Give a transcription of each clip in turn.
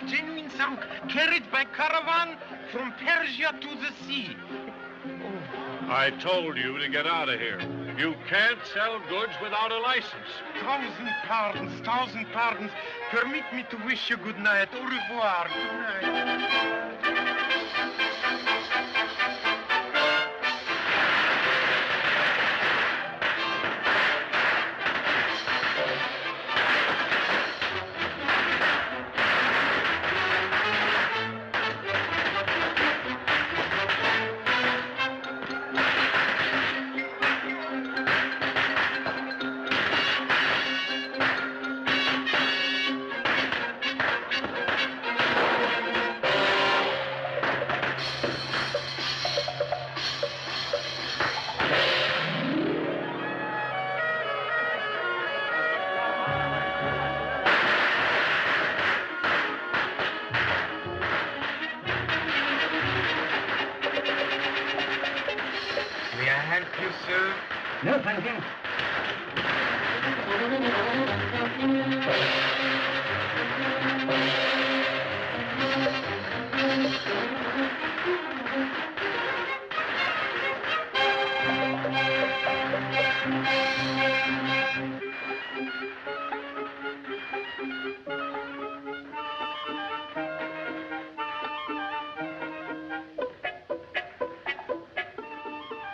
Genuine saruk, carried by caravan from Persia to the sea. Oh. I told you to get out of here. You can't sell goods without a license. 1,000 pardons, 1,000 pardons. Permit me to wish you good night. Au revoir. Good night. No, thank you.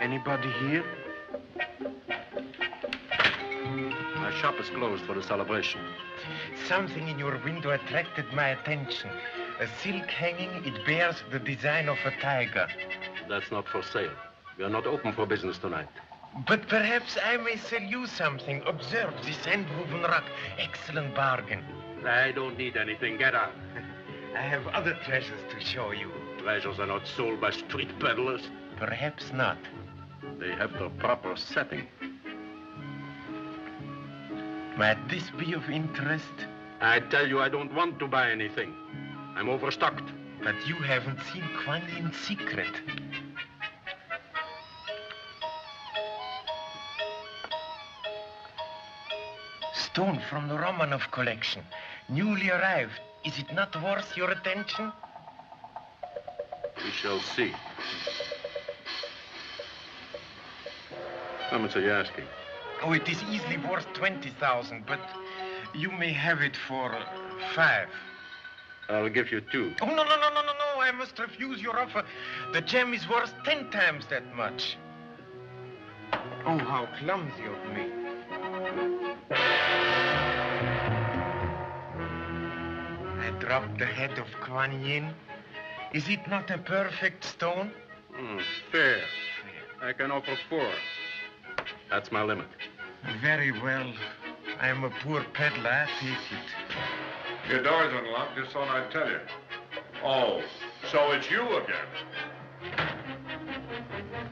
Anybody here? My shop is closed for the celebration. Something in your window attracted my attention. A silk hanging, it bears the design of a tiger. That's not for sale. We are not open for business tonight. But perhaps I may sell you something. Observe this hand-woven rug. Excellent bargain. I don't need anything. Get out. I have other treasures to show you. Treasures are not sold by street peddlers. Perhaps not. They have the proper setting. Might this be of interest? I tell you, I don't want to buy anything. I'm overstocked. But you haven't seen Kuan Yin's secret. Stone from the Romanov collection. Newly arrived. Is it not worth your attention? We shall see. How much are you asking? Oh, it is easily worth 20,000, but you may have it for 5. I'll give you 2. Oh, no. I must refuse your offer. The gem is worth 10 times that much. Oh, how clumsy of me. I dropped the head of Kuan Yin. Is it not a perfect stone? Fair. I can offer 4. That's my limit. Very well. I'm a poor peddler. I take it. Your door's unlocked. Just thought I'd tell you. Oh, so it's you again.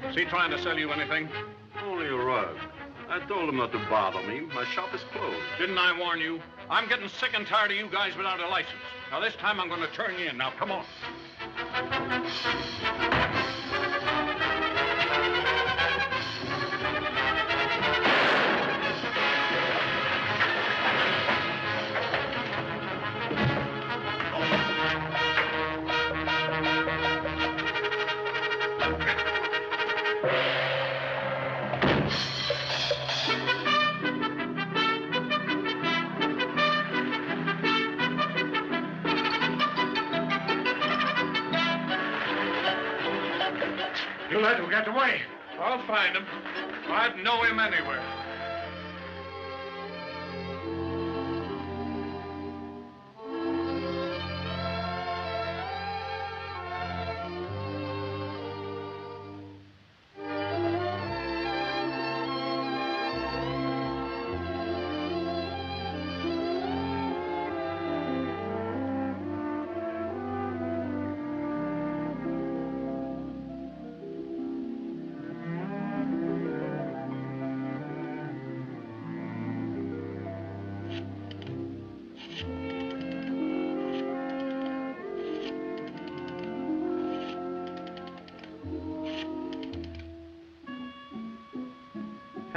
Is he trying to sell you anything? Only a rug. I told him not to bother me. My shop is closed. Didn't I warn you? I'm getting sick and tired of you guys without a license. Now, this time I'm going to turn you in. Now, come on. You let him get away. I'll find him. I'd know him anywhere.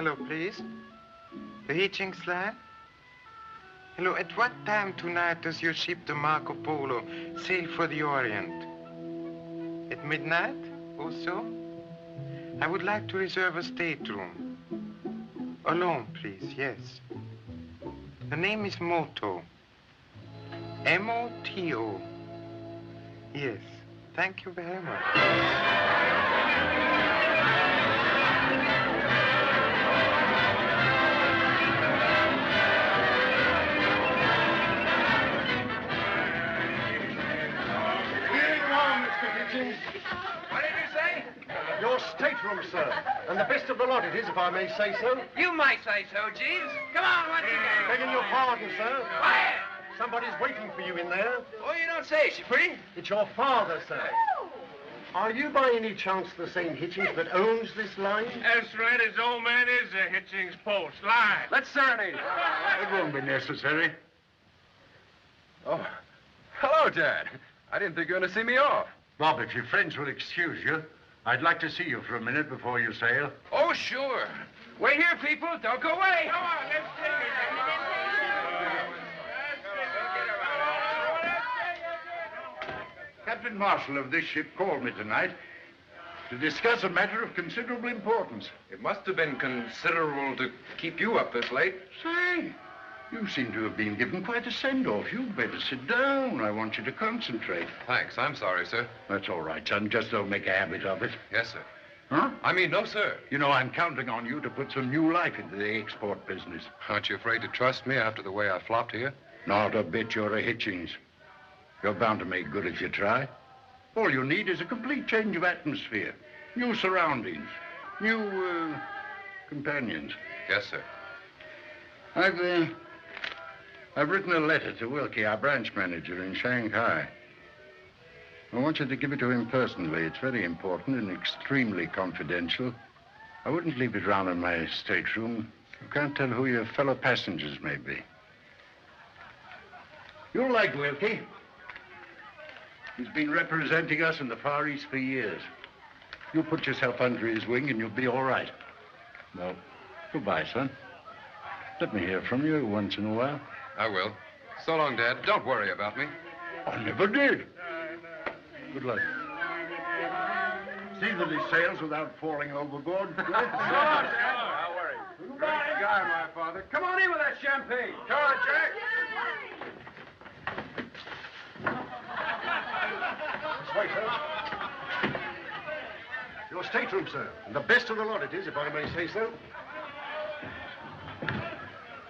Hello, please. The Hitchings line? Hello, at what time tonight does your ship, the Marco Polo, sail for the Orient? At midnight or so? I would like to reserve a stateroom. Alone, please, yes. The name is Moto. M-O-T-O. Yes, thank you very much. What did you say? Your stateroom, sir. And the best of the lot it is, if I may say so. You might say so, Jeeves. Come on, what do you got? Begging your pardon, sir. Quiet! Somebody's waiting for you in there. Oh, you don't say, Shifty. It's your father, sir. Are you by any chance the same Hitchings that owns this line? That's right, his old man is a Hitchings post. Lie. Let's serenade. It won't be necessary. Oh, hello, Dad. I didn't think you were going to see me off. Bob, if your friends will excuse you, I'd like to see you for a minute before you sail. Oh, sure. Wait here, people. Don't go away. Come on, let's take Captain Marshall of this ship called me tonight to discuss a matter of considerable importance. It must have been considerable to keep you up this late. Say, you seem to have been given quite a send-off. You'd better sit down. I want you to concentrate. Thanks. I'm sorry, sir. That's all right, son. Just don't make a habit of it. Yes, sir. Huh? I mean, no, sir. You know, I'm counting on you to put some new life into the export business. Aren't you afraid to trust me after the way I flopped here? Not a bit. You're a Hitchings. You're bound to make good if you try. All you need is a complete change of atmosphere. New surroundings. New, companions. Yes, sir. I've written a letter to Wilkie, our branch manager in Shanghai. I want you to give it to him personally. It's very important and extremely confidential. I wouldn't leave it round in my stateroom. You can't tell who your fellow passengers may be. You'll like Wilkie. He's been representing us in the Far East for years. You put yourself under his wing and you'll be all right. Well, goodbye, son. Let me hear from you once in a while. I will. So long, Dad. Don't worry about me. I never did. Good luck. See that he sails without falling overboard. Don't worry. Great guy, my father. Come on in with that champagne. Come on, Jack. This way, sir. Your stateroom, sir. And the best of the lot it is, if I may say so.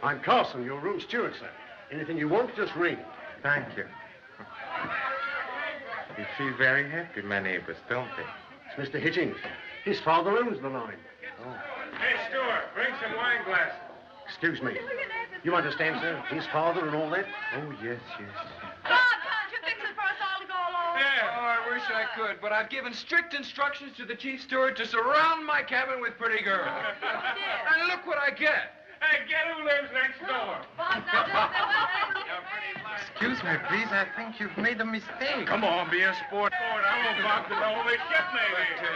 I'm Carson, your room steward, sir. Anything you want, just ring. Thank you. You feel very happy, my neighbors, don't they? It's Mr. Hitchings. His father owns the line. Hey, Stuart, bring some wine glasses. Excuse me. You understand, sir? His father and all that? Oh, yes, yes. Bob, can't you fix it for us all to go along? Yeah. Oh, I wish I could, but I've given strict instructions to the chief steward to surround my cabin with pretty girls. And look what I get. Hey, get who lives next door. Bob, now don't Excuse me, please. I think you've made a mistake. Come on, be a sport. I won't box the only ship, maybe.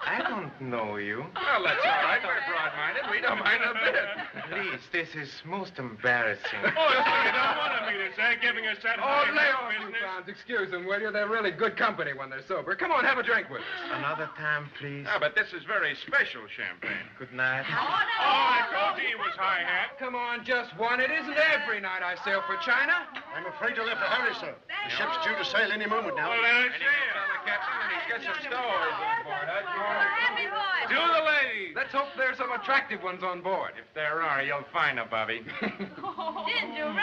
I don't know you. Well, that's all right. We're broad-minded. We don't mind a bit. Please, this is most embarrassing. Oh, so you don't want to meet us, eh? Giving us that Oh, high lay off, you business. clowns. Excuse them, will you? They're really good company when they're sober. Come on, have a drink with us. Another time, please. Ah, but this is very special champagne. Good night. Oh, I told you he was high hat. Come on, just one. It isn't every night I sail for China. I'm afraid you'll have to hurry, sir. The ship's due to sail any moment now. Well, then it's Tell the captain when he gets some stowaways on board, Happy boy. Do the ladies. Let's hope there's some attractive ones on board. If there are, you'll find her, Bobby. Ginger ale.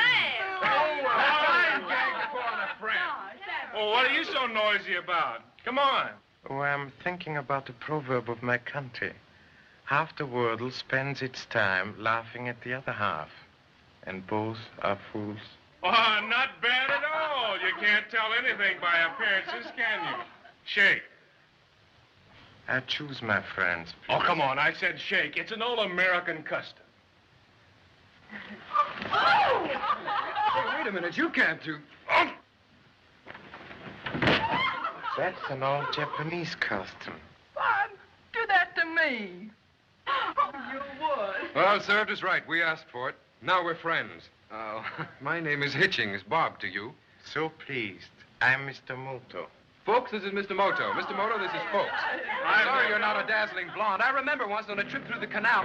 Fine gag for a friend. Oh, what are you so noisy about? Come on. Oh, I'm thinking about the proverb of my country. Half the world spends its time laughing at the other half. And both are fools. Oh, not bad at all. You can't tell anything by appearances, can you? Shake. I choose my friends. Oh, come on. I said shake. It's an old American custom. Hey, wait a minute. You can't do... Oh! That's an old Japanese custom. Bob, do that to me. Oh, you would. Well, served us right. We asked for it. Now we're friends. My name is Hitchings. Bob to you. So pleased. I'm Mr. Moto. Folks, this is Mr. Moto. Mr. Moto, this is Folks. I'm sorry you're not a dazzling blonde. I remember once on a trip through the canal.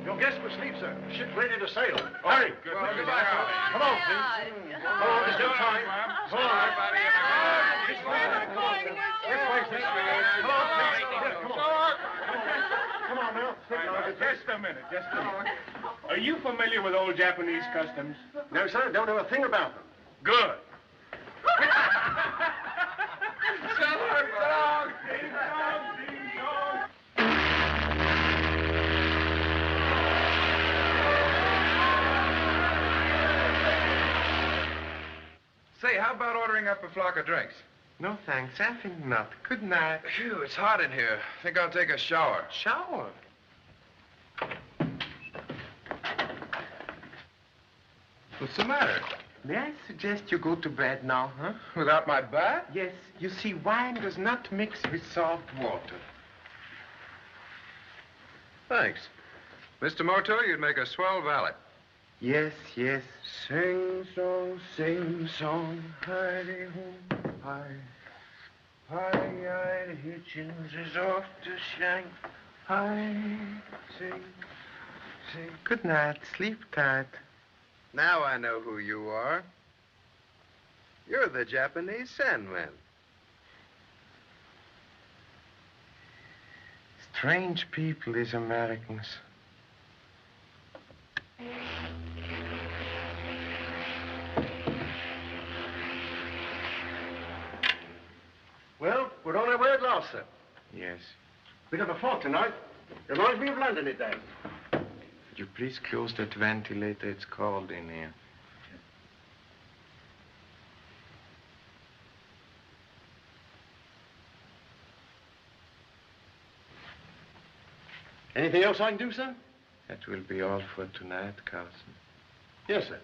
Your guest was asleep, sir. Ship's ready to sail. Hurry. Well, goodbye. Come on, please. Come on, there's no time. Come on. Come on now. Just a minute. Are you familiar with old Japanese customs? No, sir. Don't know a thing about them. Good. Say, how about ordering up a flock of drinks? No, thanks. I think not. Good night. Phew, it's hot in here. I think I'll take a shower. Shower? What's the matter? May I suggest you go to bed now, huh? Without my bath? Yes. You see, wine does not mix with salt water. Thanks. Mr. Moto, you'd make a swell valet. Yes, yes. Sing song, hidey-home, hi. Hi-eyed Hitchins is off to Shanghai. Sing. Good night. Sleep tight. Now I know who you are. You're the Japanese Sandman. Strange people, these Americans. Well, we're on our way at last, sir. Yes. Bit of a fog tonight. Reminds me of London, it does. Would you please close that ventilator? It's cold in here. Anything else I can do, sir? That will be all for tonight, Carlson. Yes, sir.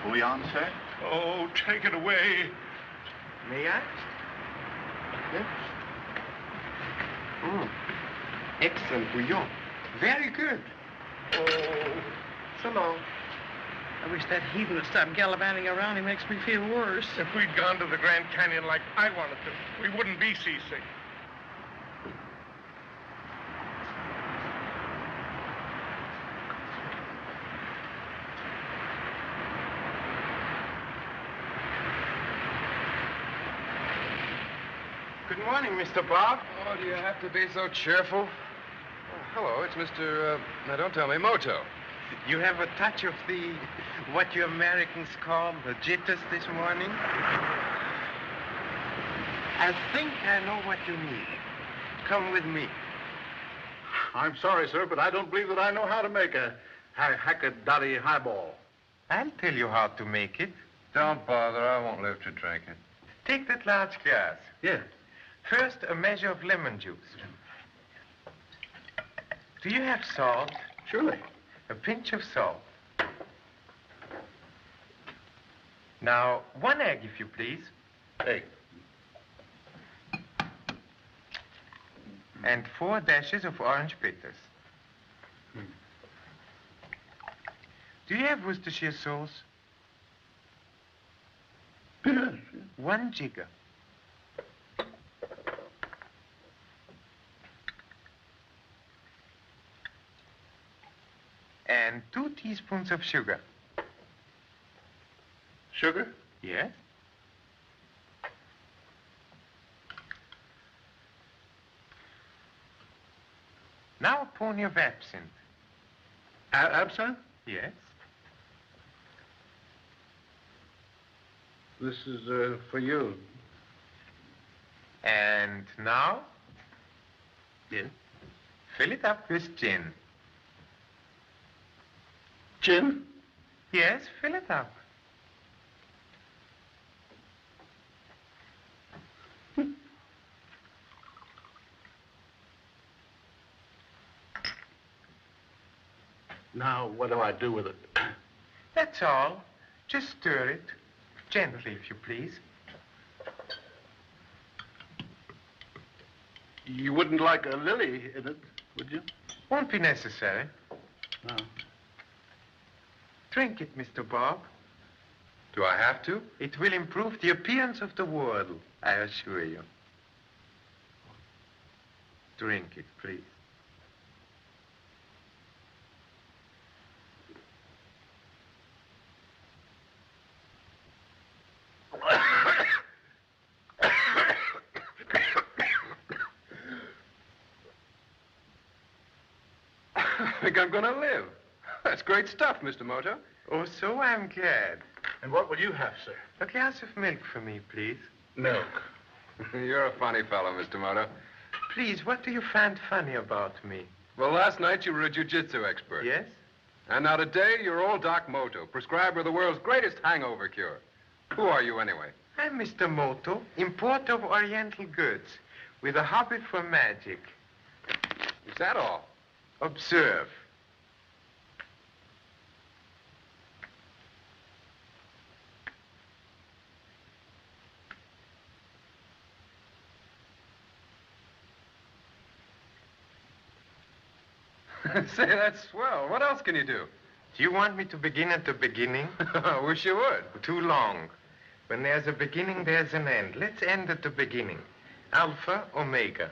Are we on, sir? Oh, take it away. May I? Yes. Excellent bouillon. Very good. Oh, So long. I wish that heathen would stop gallivanting around. He makes me feel worse. If we'd gone to the Grand Canyon like I wanted to, we wouldn't be seasick. Good morning, Mr. Bob. Oh, do you have to be so cheerful? Oh, hello, it's Mr. Now don't tell me, Moto. You have a touch of the, what you Americans call the jitters this morning? I think I know what you need. Come with me. I'm sorry, sir, but I don't believe that I know how to make a hackadotty highball. I'll tell you how to make it. Don't bother, I won't live to drink it. Take that large glass. Yes. First, a measure of lemon juice. Do you have salt? Surely. A pinch of salt. Now, 1 egg, if you please. Egg. And 4 dashes of orange bitters. Do you have Worcestershire sauce? 1 jigger. And 2 teaspoons of sugar. Sugar? Yes? Now a pony of absinthe. Absinthe? Yes. This is for you. And now, Yes? fill it up with gin. Gin? Yes, fill it up. Now, what do I do with it? That's all. Just stir it. Gently, if you please. You wouldn't like a lily in it, would you? Won't be necessary. No. Drink it, Mr. Bob. Do I have to? It will improve the appearance of the wardle, I assure you. Drink it, please. I think I'm going to live. That's great stuff, Mr. Moto. Oh, so I'm glad. And what will you have, sir? A glass of milk for me, please. Milk. You're a funny fellow, Mr. Moto. Please, what do you find funny about me? Well, last night you were a jiu-jitsu expert. Yes? And now today you're old Doc Moto, prescriber of the world's greatest hangover cure. Who are you anyway? I'm Mr. Moto, importer of Oriental goods, with a hobby for magic. Is that all? Observe. Say, that's swell. What else can you do? Do you want me to begin at the beginning? I wish you would. Too long. When there's a beginning, there's an end. Let's end at the beginning. Alpha, Omega.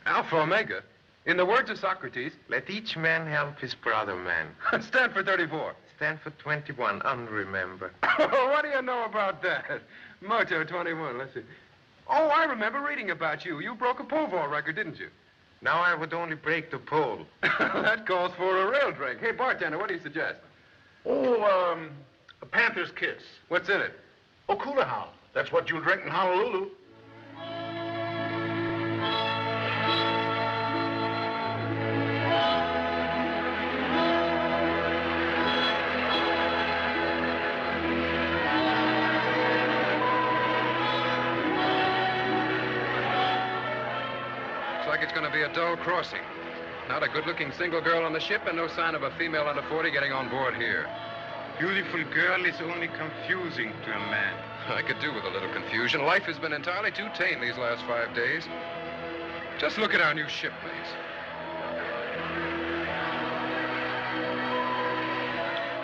Alpha Omega. In the words of Socrates, Let each man help his brother man. stand for 34. Stand for 21, unremember. What do you know about that? Moto 21, let's see. Oh, I remember reading about you. You broke a pole vault record, didn't you? Now I would only break the pole. That calls for a real drink. Hey, bartender, what do you suggest? Oh, a panther's kiss. What's in it? Oh, Coolahau. That's what you'll drink in Honolulu. It's going to be a dull crossing. Not a good-looking single girl on the ship and no sign of a female under 40 getting on board here. Beautiful girl is only confusing to a man. I could do with a little confusion. Life has been entirely too tame these last 5 days. Just look at our new shipmates.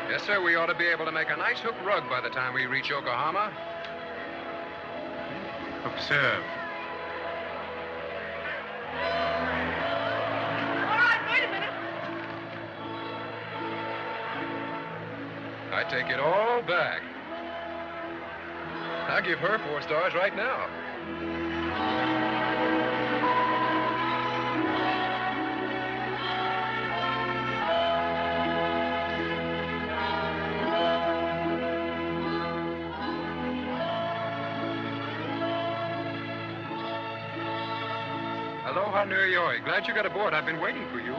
Yes, sir, we ought to be able to make a nice hook rug by the time we reach Yokohama. Observe. All right, wait a minute. I take it all back. I'll give her 4 stars right now. Aloha, Nui. Glad you got aboard. I've been waiting for you.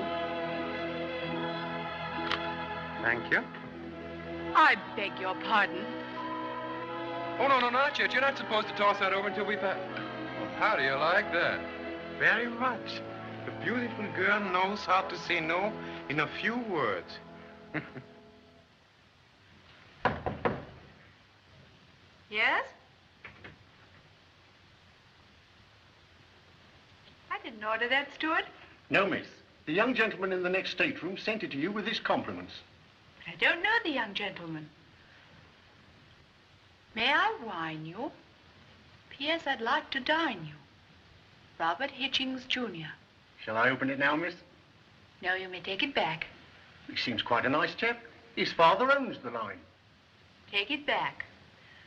Thank you. I beg your pardon. Oh, no, not yet. You're not supposed to toss that over until we pass. Well, how do you like that? Very much. The beautiful girl knows how to say no in a few words. Yes? I didn't order that, steward. No, miss. The young gentleman in the next stateroom sent it to you with his compliments. But I don't know the young gentleman. May I wine you? P.S. I'd like to dine you. Robert Hitchings, Jr. Shall I open it now, miss? No, you may take it back. He seems quite a nice chap. His father owns the line. Take it back.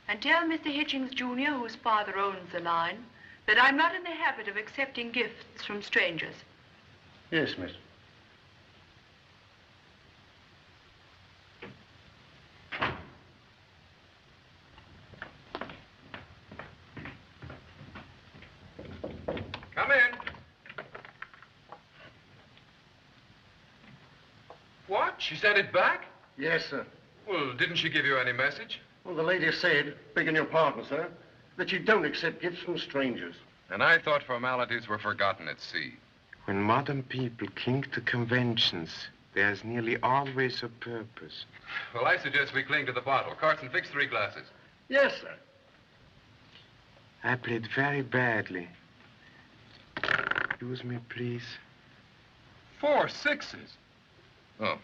And tell Mr. Hitchings, Jr., whose father owns the line, that I'm not in the habit of accepting gifts from strangers. Yes, miss. She sent it back? Yes, sir. Well, didn't she give you any message? Well, the lady said, begging your pardon, sir, that you don't accept gifts from strangers. And I thought formalities were forgotten at sea. When modern people cling to conventions, there's nearly always a purpose. Well, I suggest we cling to the bottle. Carson, fix 3 glasses. Yes, sir. I played very badly. Excuse me, please. 4 sixes. Oh.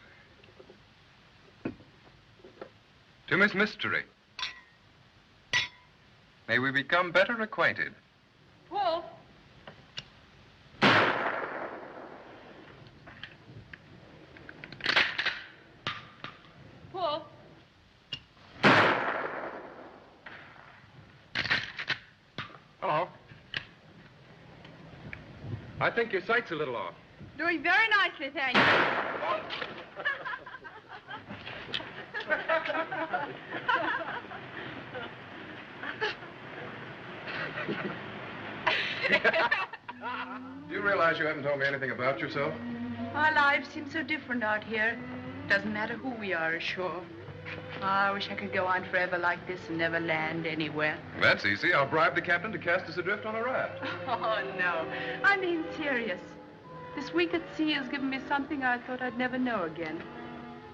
To Miss Mystery. May we become better acquainted. Paul. Paul. Hello. I think your sight's a little off. Doing very nicely, thank you. Do you realize you haven't told me anything about yourself? Our lives seem so different out here. Doesn't matter who we are ashore. I wish I could go on forever like this and never land anywhere. That's easy. I'll bribe the captain to cast us adrift on a raft. Oh, no. I mean serious. This week at sea has given me something I thought I'd never know again.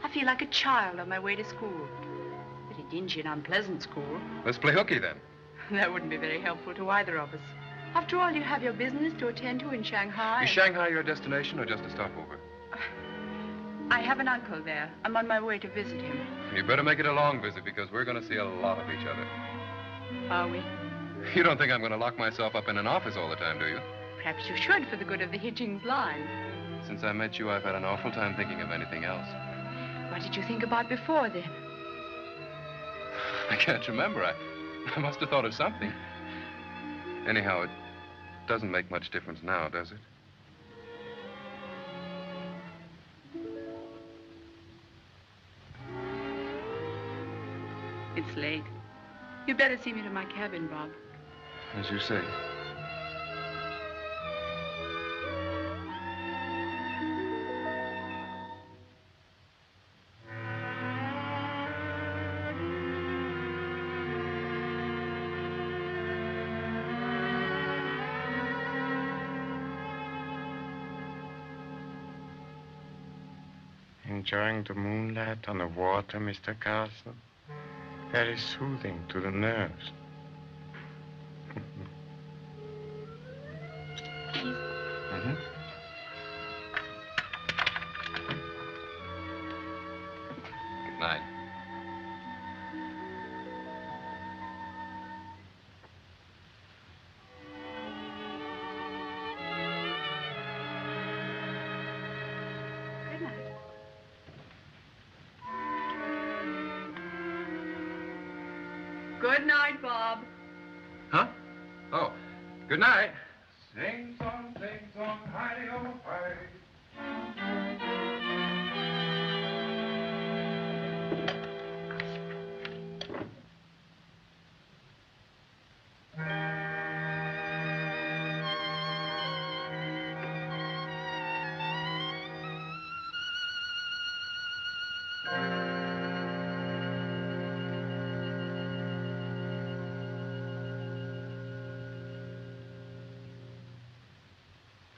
I feel like a child on my way to school. Pretty dingy and unpleasant school. Let's play hooky, then. That wouldn't be very helpful to either of us. After all, you have your business to attend to in Shanghai. Is Shanghai your destination or just a stopover? I have an uncle there. I'm on my way to visit him. You better make it a long visit because we're going to see a lot of each other. Are we? You don't think I'm going to lock myself up in an office all the time, do you? Perhaps you should for the good of the Hitchings line. Since I met you, I've had an awful time thinking of anything else. What did you think about before, then? I can't remember. I must have thought of something. Anyhow, it doesn't make much difference now, does it? It's late. You'd better see me to my cabin, Bob. As you say. Enjoying the moonlight on the water, Mr. Carson? Very soothing to the nerves. Mm-hmm. Good night. Good night. Good night, Bob. Huh? Oh, good night. Sing song, hi-de-oh-hi.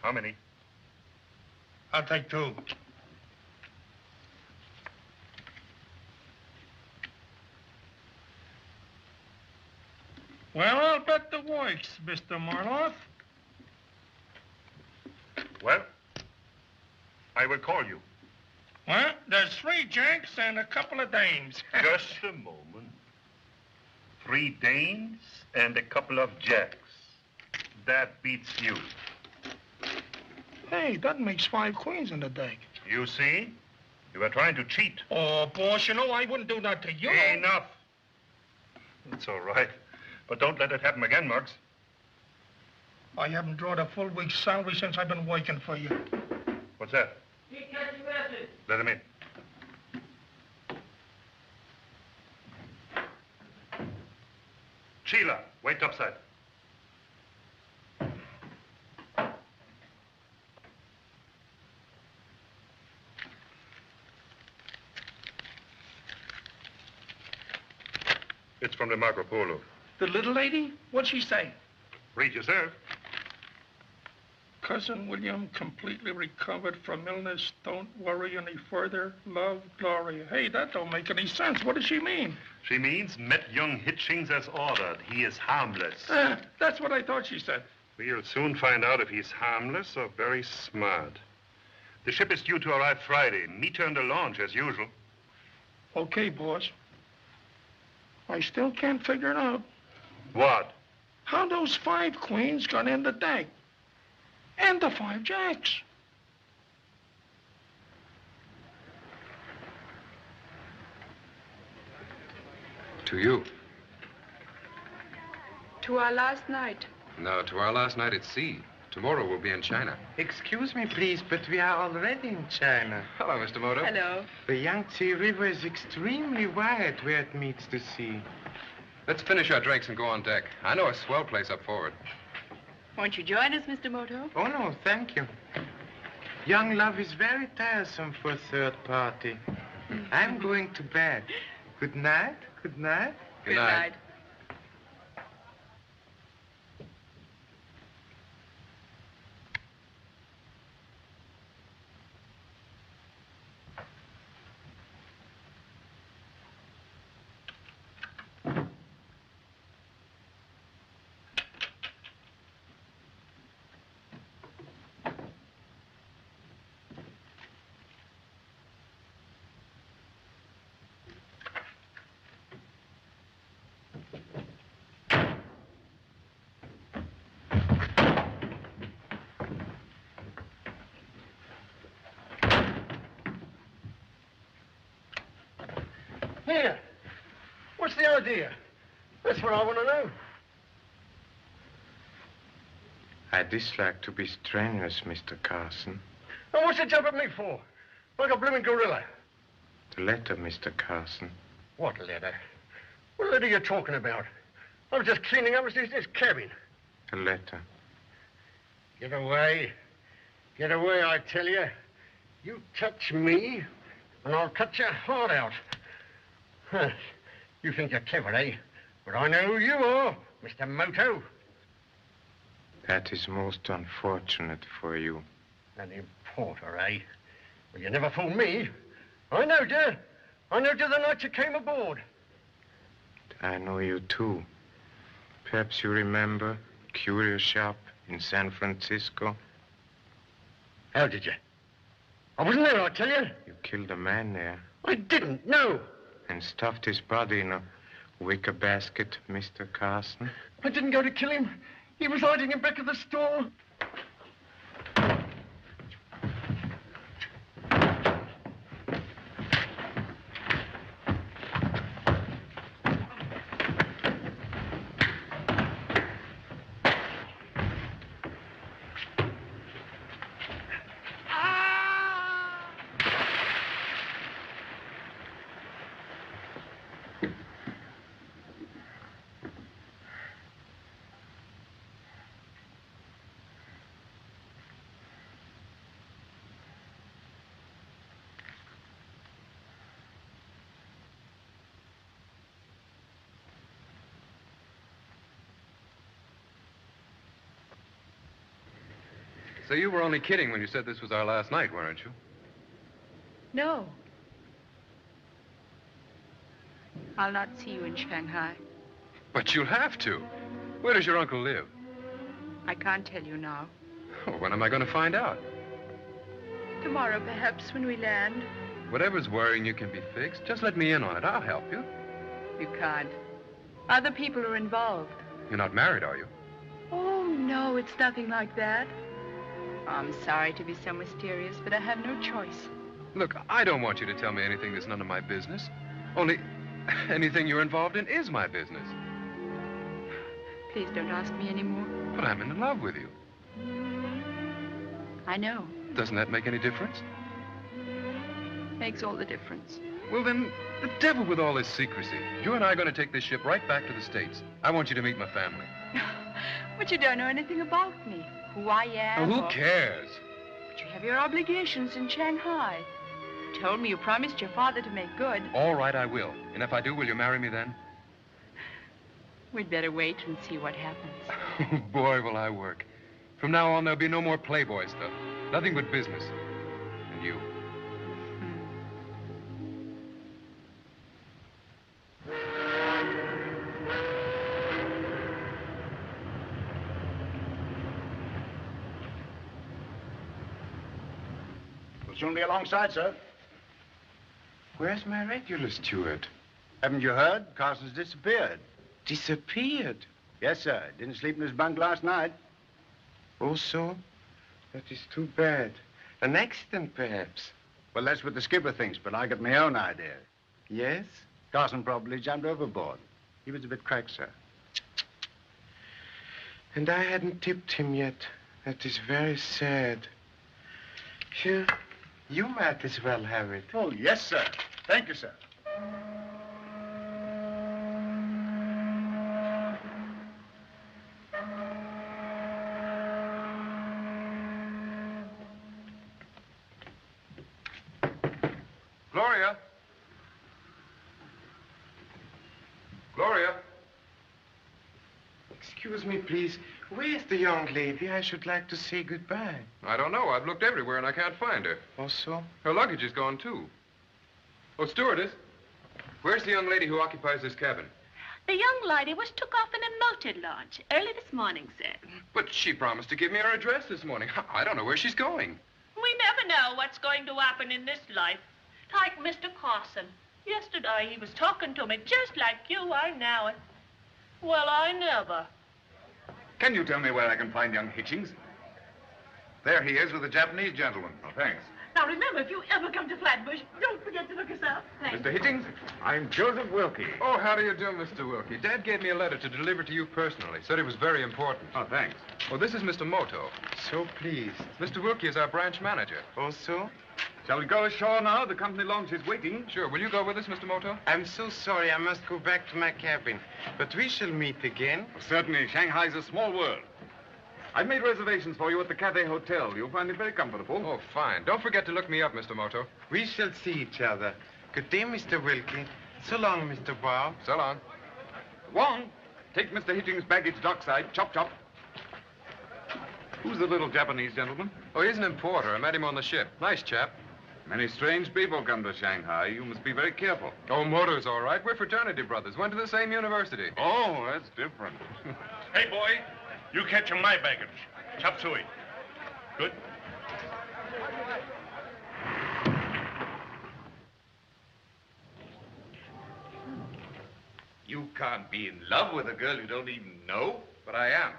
How many? I'll take 2. Well, I'll bet the works, Mr. Marloff. Well, I will call you. Well, there's 3 janks and a couple of dames. Just a moment. 3 dames and a couple of jacks. That beats you. Hey, that makes 5 queens in the deck. You see? You were trying to cheat. Oh, boss, you know I wouldn't do that to you. Enough. It's all right. But don't let it happen again, Muggs. I haven't drawn a full week's salary since I've been working for you. What's that? Let him in. Sheila, wait topside. It's from the Marco Polo. The little lady? What'd she say? Read yourself. Cousin William completely recovered from illness. Don't worry any further. Love, Gloria. Hey, that don't make any sense. What does she mean? She means met young Hitchings as ordered. He is harmless. That's what I thought she said. We'll soon find out if he's harmless or very smart. The ship is due to arrive Friday. Meet her in the launch, as usual. Okay, boss. I still can't figure it out. What? How those 5 queens got in the deck. And the 5 jacks. To you. To our last night. No, to our last night at sea. Tomorrow we'll be in China. Excuse me, please, but we are already in China. Hello, Mr. Moto. Hello. The Yangtze River is extremely wide where it meets the sea. Let's finish our drinks and go on deck. I know a swell place up forward. Won't you join us, Mr. Moto? Oh, no, thank you. Young love is very tiresome for a third party. I'm going to bed. Good night. Good night. Good night. Here. What's the idea? That's what I want to know. I dislike to be strenuous, Mr. Carson. And what's the job at me for? Like a blooming gorilla. The letter, Mr. Carson. What letter? What letter are you talking about? I was just cleaning up this cabin. A letter. Get away. Get away, I tell you. You touch me, and I'll cut your heart out. Huh. You think you're clever, eh? But I know who you are, Mr. Moto. That is most unfortunate for you. An importer, eh? Well, you never fooled me. I knowed you. I knowed you the night you came aboard. I know you, too. Perhaps you remember Curio Shop in San Francisco? How did you? I wasn't there, I tell you. You killed a man there. I didn't, no. And stuffed his body in a wicker basket, Mr. Carson. I didn't go to kill him. He was hiding in back of the store. So you were only kidding when you said this was our last night, weren't you? No. I'll not see you in Shanghai. But you'll have to. Where does your uncle live? I can't tell you now. Oh, when am I going to find out? Tomorrow, perhaps, when we land. Whatever's worrying you can be fixed. Just let me in on it. I'll help you. You can't. Other people are involved. You're not married, are you? Oh, no, it's nothing like that. I'm sorry to be so mysterious, but I have no choice. Look, I don't want you to tell me anything that's none of my business. Only anything you're involved in is my business. Please don't ask me anymore. But I'm in love with you. I know. Doesn't that make any difference? Makes all the difference. Well, then, the devil with all this secrecy. You and I are going to take this ship right back to the States. I want you to meet my family. But you don't know anything about me. Who I am. Oh, who cares? But you have your obligations in Shanghai. You told me you promised your father to make good. All right, I will. And if I do, will you marry me then? We'd better wait and see what happens. Boy, will I work. From now on, there'll be no more Playboy stuff. Nothing but business. And you. We'll soon be alongside, sir. Where's my regular steward? Haven't you heard? Carson's disappeared. Disappeared? Yes, sir. Didn't sleep in his bunk last night. Oh, so? That is too bad. An accident, perhaps. Well, that's what the skipper thinks, but I got my own idea. Yes? Carson probably jumped overboard. He was a bit cracked, sir. And I hadn't tipped him yet. That is very sad. Here, you might as well have it. Oh, yes, sir. Thank you, sir. Gloria? Gloria? Excuse me, please. Where's the young lady? I should like to say goodbye. I don't know. I've looked everywhere and I can't find her. Oh, so? Her luggage is gone, too. Oh, stewardess, where's the young lady who occupies this cabin? The young lady was took off in a motor launch early this morning, sir. But she promised to give me her address this morning. I don't know where she's going. We never know what's going to happen in this life. Like Mr. Carson. Yesterday he was talking to me just like you are now. Well, I never. Can you tell me where I can find young Hitchings? There he is with a Japanese gentleman. Oh, thanks. Now, remember, if you ever come to Flatbush, don't forget to look us up. Thanks. Mr. Hitchings, I'm Joseph Wilkie. Oh, how do you do, Mr. Wilkie? Dad gave me a letter to deliver to you personally. Said it was very important. Oh, thanks. Oh, this is Mr. Moto. So pleased. Mr. Wilkie is our branch manager. Oh, so? Shall we go ashore now? The company launch is waiting. Sure. Will you go with us, Mr. Moto? I'm so sorry. I must go back to my cabin. But we shall meet again. Oh, certainly. Shanghai's a small world. I've made reservations for you at the Cathay Hotel. You'll find it very comfortable. Oh, fine. Don't forget to look me up, Mr. Moto. We shall see each other. Good day, Mr. Wilkie. So long, Mr. Wow. So long. Wong, take Mr. Hitchings' baggage dockside. Chop, chop. Who's the little Japanese gentleman? Oh, he's an importer. I met him on the ship. Nice chap. Many strange people come to Shanghai. You must be very careful. Oh, Moto's all right. We're fraternity brothers. Went to the same university. Oh, that's different. Hey, boy, you catch my baggage. Chop suey. Good. You can't be in love with a girl you don't even know. But I am.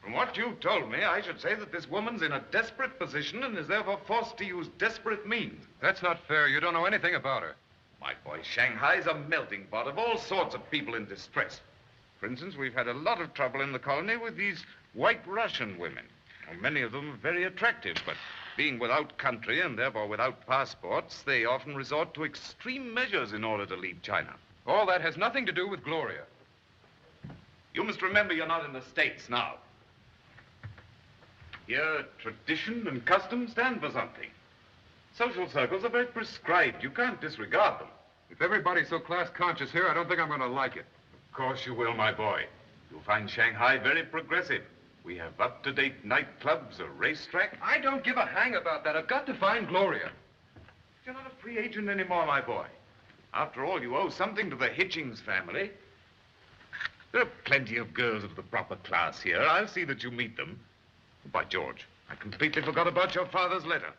From what you've told me, I should say that this woman's in a desperate position and is therefore forced to use desperate means. That's not fair. You don't know anything about her. My boy, Shanghai's a melting pot of all sorts of people in distress. For instance, we've had a lot of trouble in the colony with these white Russian women. Well, many of them are very attractive, but being without country and therefore without passports, they often resort to extreme measures in order to leave China. All that has nothing to do with Gloria. You must remember you're not in the States now. Here, tradition and custom stand for something. Social circles are very prescribed. You can't disregard them. If everybody's so class-conscious here, I don't think I'm going to like it. Of course you will, my boy. You'll find Shanghai very progressive. We have up-to-date nightclubs, a racetrack. I don't give a hang about that. I've got to find Gloria. You're not a free agent anymore, my boy. After all, you owe something to the Hitchings family. There are plenty of girls of the proper class here. I'll see that you meet them. By George, I completely forgot about your father's letter.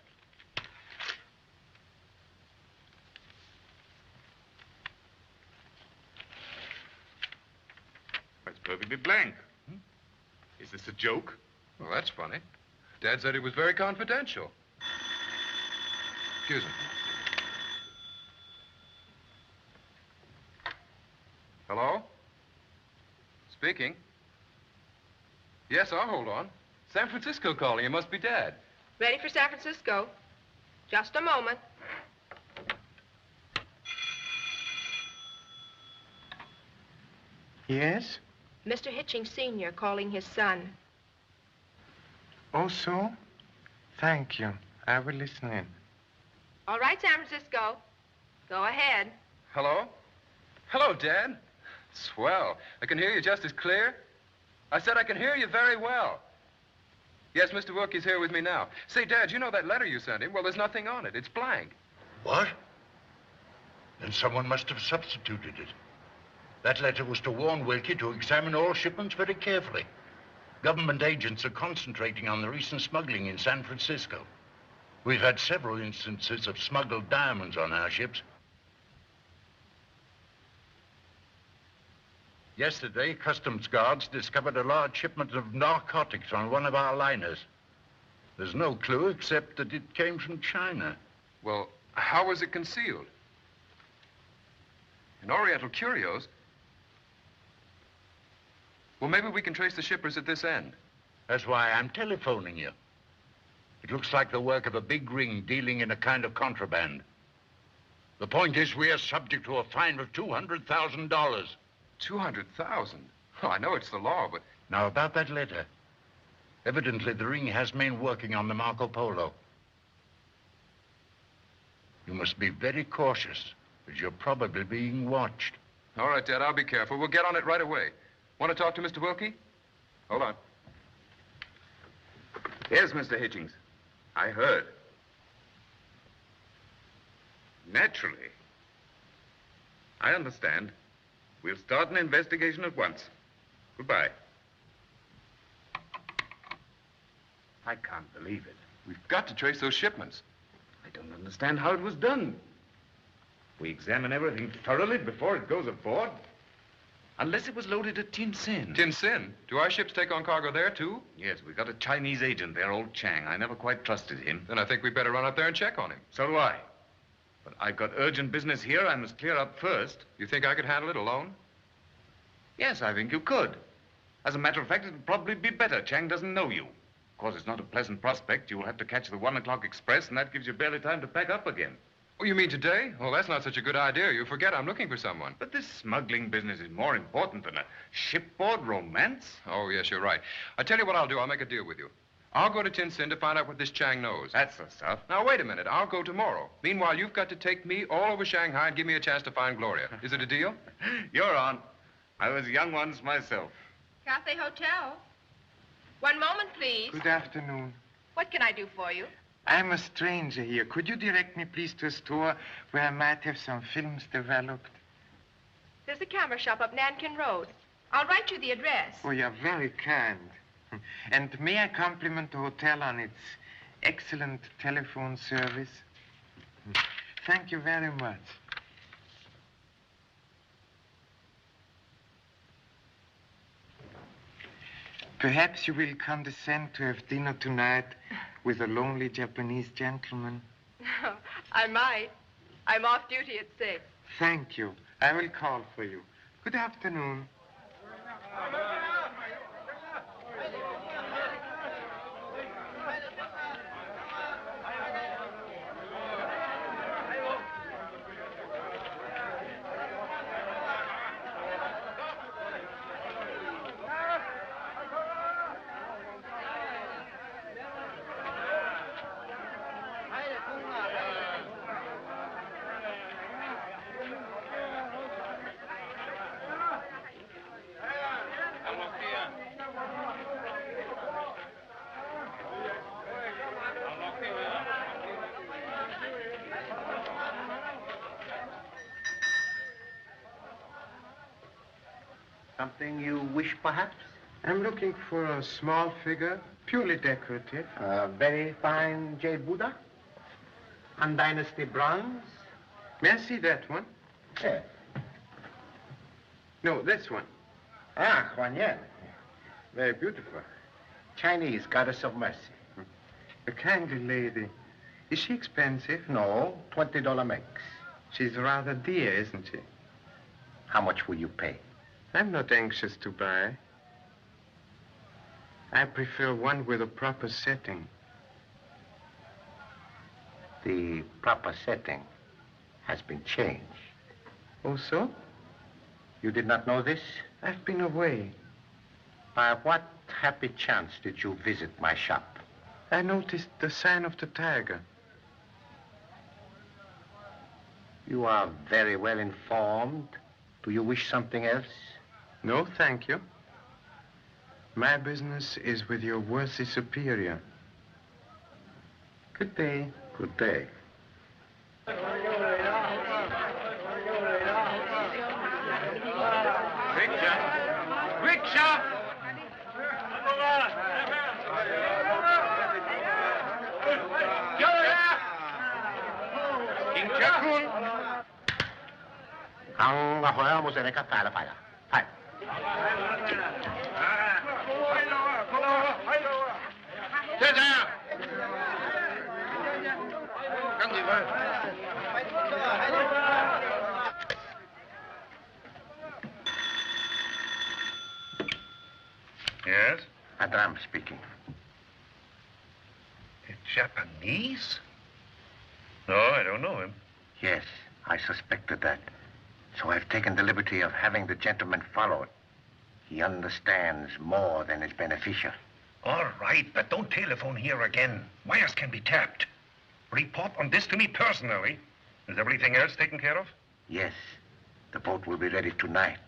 That's perfectly blank. Is this a joke? Well, that's funny. Dad said it was very confidential. Excuse me. Hello? Speaking. Yes, I'll hold on. San Francisco calling. It must be Dad. Ready for San Francisco. Just a moment. Yes? Mr. Hitchings Sr. calling his son. Oh, so? Thank you. I will listen in. All right, San Francisco. Go ahead. Hello? Hello, Dad. Swell. I can hear you just as clear. I said I can hear you very well. Yes, Mr. Wilkie's here with me now. Say, Dad, you know that letter you sent him? Well, there's nothing on it. It's blank. What? Then someone must have substituted it. That letter was to warn Wilkie to examine all shipments very carefully. Government agents are concentrating on the recent smuggling in San Francisco. We've had several instances of smuggled diamonds on our ships. Yesterday, customs guards discovered a large shipment of narcotics on one of our liners. There's no clue except that it came from China. Well, how was it concealed? In Oriental curios? Well, maybe we can trace the shippers at this end. That's why I'm telephoning you. It looks like the work of a big ring dealing in a kind of contraband. The point is, we are subject to a fine of $200,000. 200,000? Oh, I know it's the law, but... Now, about that letter. Evidently, the ring has men working on the Marco Polo. You must be very cautious, as you're probably being watched. All right, Dad, I'll be careful. We'll get on it right away. Want to talk to Mr. Wilkie? Hold on. Yes, Mr. Hitchings. I heard. Naturally. I understand. We'll start an investigation at once. Goodbye. I can't believe it. We've got to trace those shipments. I don't understand how it was done. We examine everything thoroughly before it goes aboard. Unless it was loaded at Tin Sin. Tin Sin? Do our ships take on cargo there, too? Yes, we got a Chinese agent there, old Chang. I never quite trusted him. Then I think we better run up there and check on him. So do I. But I've got urgent business here I must clear up first. You think I could handle it alone? Yes, I think you could. As a matter of fact, it'd probably be better. Chang doesn't know you. Of course, it's not a pleasant prospect. You'll have to catch the 1 o'clock express, and that gives you barely time to pack up again. Oh, you mean today? Well, that's not such a good idea. You forget I'm looking for someone. But this smuggling business is more important than a shipboard romance. Oh, yes, you're right. I tell you what I'll do. I'll make a deal with you. I'll go to Tin Sin to find out what this Chang knows. That's the stuff. Now, wait a minute. I'll go tomorrow. Meanwhile, you've got to take me all over Shanghai and give me a chance to find Gloria. Is it a deal? You're on. I was young once myself. Cathay Hotel. One moment, please. Good afternoon. What can I do for you? I'm a stranger here. Could you direct me, please, to a store where I might have some films developed? There's a camera shop up Nankin Road. I'll write you the address. Oh, you're very kind. And may I compliment the hotel on its excellent telephone service? Thank you very much. Perhaps you will condescend to have dinner tonight with a lonely Japanese gentleman. I might. I'm off duty at 6. Thank you. I will call for you. Good afternoon. Something you wish, perhaps? I'm looking for a small figure, purely decorative. A very fine jade Buddha? Han Dynasty bronze? May I see that one? Yes. No, this one. Ah, Huan Yan. Very beautiful. Chinese goddess of mercy. A kindly lady. Is she expensive? No, $20 mix. She's rather dear, isn't she? How much will you pay? I'm not anxious to buy. I prefer one with a proper setting. The proper setting has been changed. Oh, so? You did not know this? I've been away. By what happy chance did you visit my shop? I noticed the sign of the tiger. You are very well informed Do you wish something else? No, thank you. My business is with your worthy superior. Good day. Good day. Rickshaw! Ang ahoy mo sa neka pala pala. Hai. Yes? Adram speaking. Japanese? No, I don't know him. Yes, I suspected that. So I've taken the liberty of having the gentleman followed. He understands more than is beneficial. All right, but don't telephone here again. Wires can be tapped. Report on this to me personally. Is everything else taken care of? Yes, the boat will be ready tonight.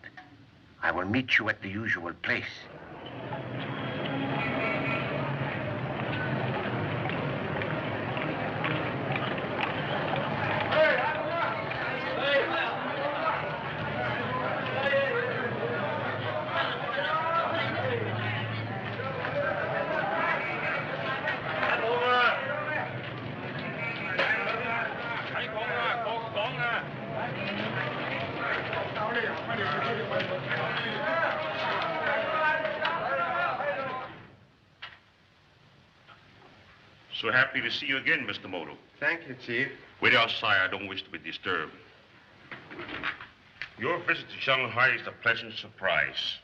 I will meet you at the usual place. So happy to see you again, Mr. Moto. Thank you, Chief. Wait outside. I don't wish to be disturbed. Your visit to Shanghai is a pleasant surprise.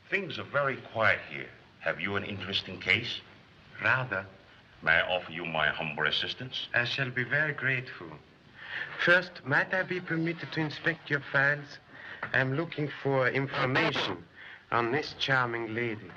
Things are very quiet here. Have you an interesting case? Rather. May I offer you my humble assistance? I shall be very grateful. First, might I be permitted to inspect your files? I'm looking for information on this charming lady.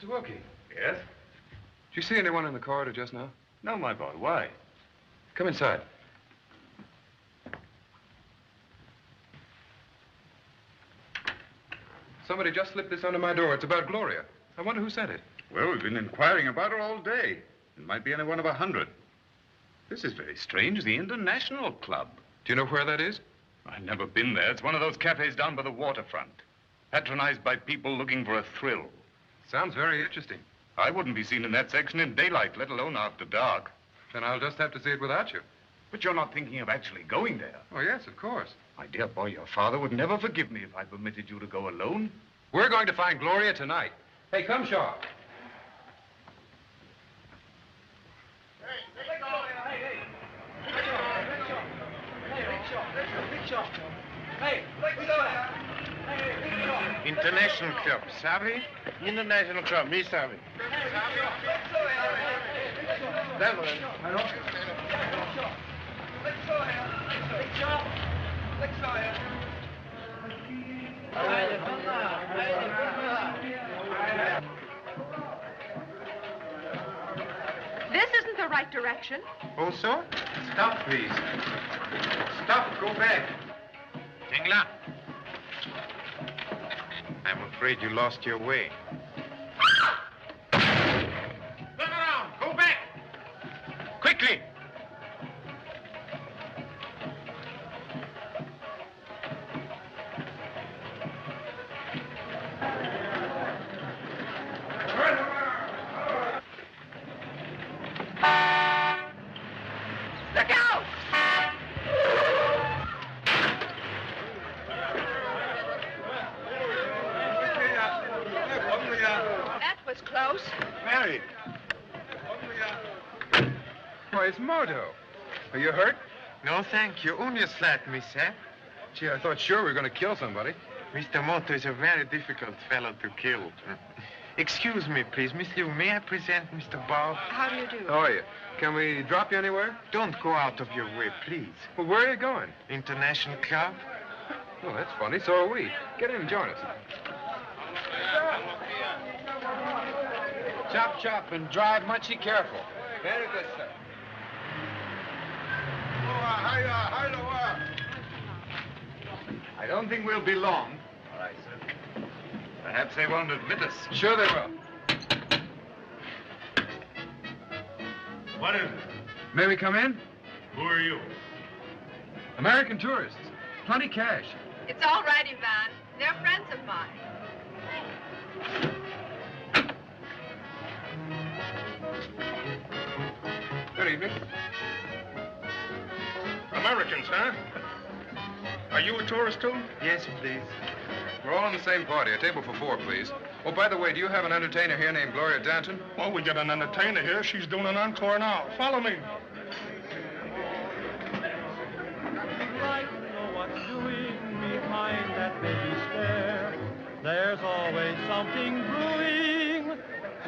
Mr. Wilkie. Yes? Did you see anyone in the corridor just now? No, my boy. Why? Come inside. Somebody just slipped this under my door. It's about Gloria. I wonder who sent it. Well, we've been inquiring about her all day. It might be any one of 100. This is very strange. The International Club. Do you know where that is? I've never been there. It's one of those cafes down by the waterfront. Patronized by people looking for a thrill. Sounds very interesting. I wouldn't be seen in that section in daylight, let alone after dark. Then I'll just have to see it without you. But you're not thinking of actually going there. Oh, yes, of course. My dear boy, your father would never forgive me if I permitted you to go alone. We're going to find Gloria tonight. Hey, come, Shaw. International Club, sorry? International Club, me sorry. This isn't the right direction. Oh, so? Stop, please. Stop, go back. Tingla. I'm afraid you lost your way. Turn around, go back. Quickly. it's Moto. Are you hurt? No, thank you. Only a slight mishap. Gee, I thought sure we were going to kill somebody. Mr. Moto is a very difficult fellow to kill. Excuse me, please. Miss Liu, may I present Mr. Bob? How do you do? How are you? Can we drop you anywhere? Don't go out of your way, please. Well, where are you going? International Club. Oh, that's funny. So are we. Get in and join us. Chop, chop, and drive munchy careful. Very good, sir. I don't think we'll be long. All right, sir. Perhaps they won't admit us. Sure they will. What is it? May we come in? Who are you? American tourists. Plenty cash. It's all right, Ivan. They're friends of mine. Good evening. Americans, huh? Are you a tourist, too? Yes, please. We're all in the same party. A table for 4, please. Oh, by the way, do you have an entertainer here named Gloria Danton? Well, we got an entertainer here. She's doing an encore now. Follow me. Like to know what's doing behind that baby stare. There's always something brewing,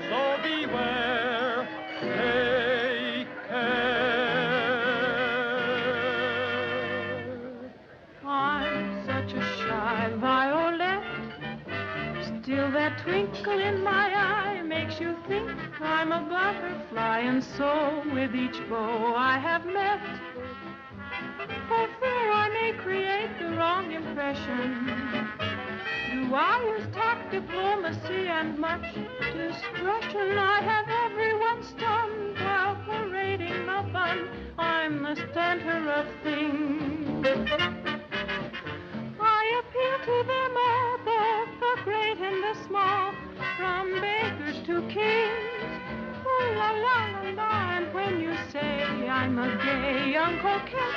so beware. Take care. I'm such a shy violet. Still that twinkle in my eye makes you think I'm a butterfly. And so with each beau I have met, for fear I may create the wrong impression, do I use tact, diplomacy, and much discretion? I have everyone stunned while parading the fun. I'm the center of things. I appeal to them all, both the great and the small, from bakers to kings. Ooh la la la la, and when you say I'm a gay young coquette,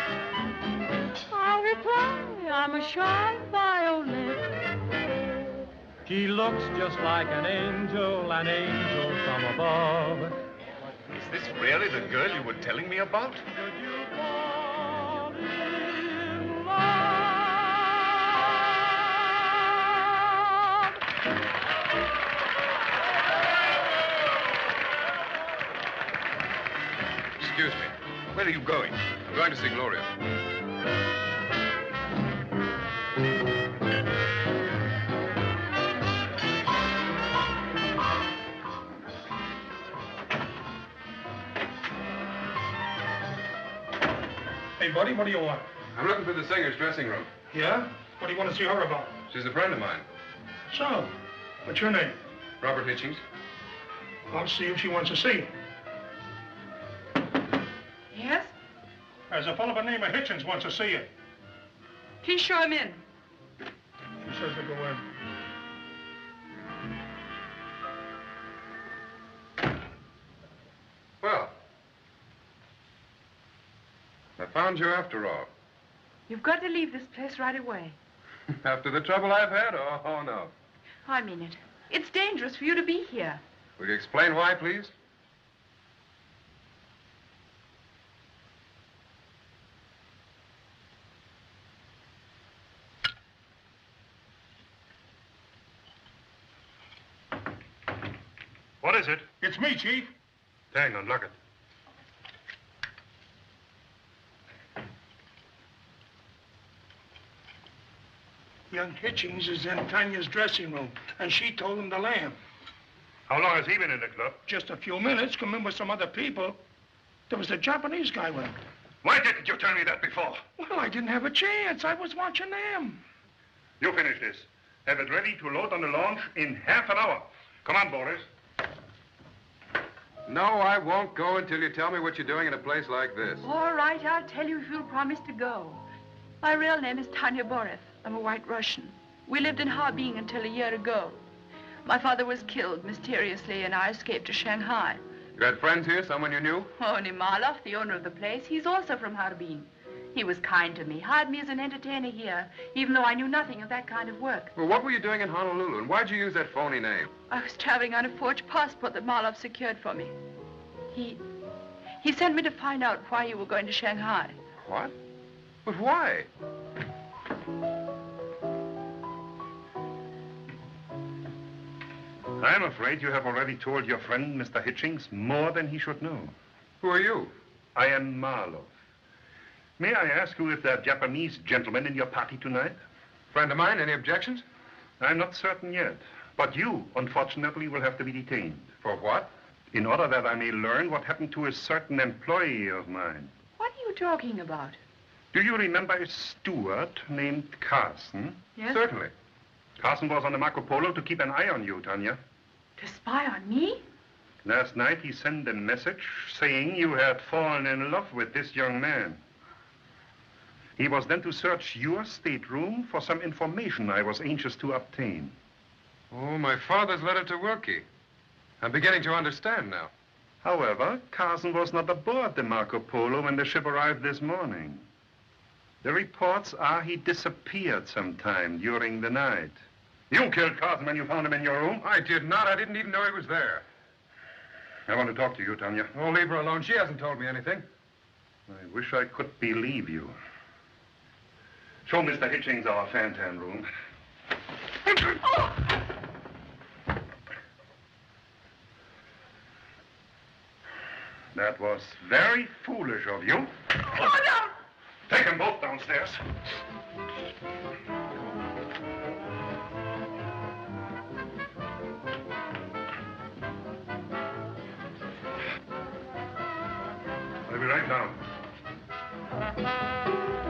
I'll reply I'm a shy violet. She looks just like an angel from above. Is this really the girl you were telling me about? Excuse me. Where are you going? I'm going to see Gloria. Hey, buddy, what do you want? I'm looking for the singer's dressing room. Yeah? What do you want to see her about? She's a friend of mine. So, what's your name? Robert Hitchings. I'll see if she wants to see you. Yes? There's a fellow by the name of Hitchens wants to see you. Please show him in. She says to go in. Well, I found you after all. You've got to leave this place right away. After the trouble I've had? Oh, no. I mean it. It's dangerous for you to be here. Will you explain why, please? What is it? It's me, Chief. Hang on, lock it. Young Hitchings is in Tanya's dressing room, and she told him to lamb. How long has he been in the club? Just a few minutes, come in with some other people. There was a Japanese guy with him. Why didn't you tell me that before? Well, I didn't have a chance. I was watching them. You finish this. Have it ready to load on the launch in half an hour. Come on, Boris. No, I won't go until you tell me what you're doing in a place like this. All right, I'll tell you if you'll promise to go. My real name is Tanya Borev. I'm a white Russian. We lived in Harbin until a year ago. My father was killed mysteriously, and I escaped to Shanghai. You had friends here, someone you knew? Only Marlov, the owner of the place. He's also from Harbin. He was kind to me, hired me as an entertainer here, even though I knew nothing of that kind of work. Well, what were you doing in Honolulu, and why'd you use that phony name? I was traveling on a forged passport that Marlov secured for me. He He sent me to find out why you were going to Shanghai. What? But why? I'm afraid you have already told your friend, Mr. Hitchings, more than he should know. Who are you? I am Marlowe. May I ask you if there are Japanese gentlemen in your party tonight? Friend of mine, any objections? I'm not certain yet. But you, unfortunately, will have to be detained. For what? In order that I may learn what happened to a certain employee of mine. What are you talking about? Do you remember a steward named Carson? Yes? Certainly. Carson was on the Marco Polo to keep an eye on you, Tanya. To spy on me? Last night he sent a message saying you had fallen in love with this young man. He was then to search your stateroom for some information I was anxious to obtain. Oh, my father's letter to Wilkie. I'm beginning to understand now. However, Carson was not aboard the Marco Polo when the ship arrived this morning. The reports are he disappeared sometime during the night. You killed Carson when you found him in your room? I did not. I didn't even know he was there. I want to talk to you, Tanya. Oh, leave her alone. She hasn't told me anything. I wish I could believe you. Show Mr. Hitchings our fan-tan room. Oh! That was very foolish of you. Oh, no! Take them both downstairs. I'll be right down.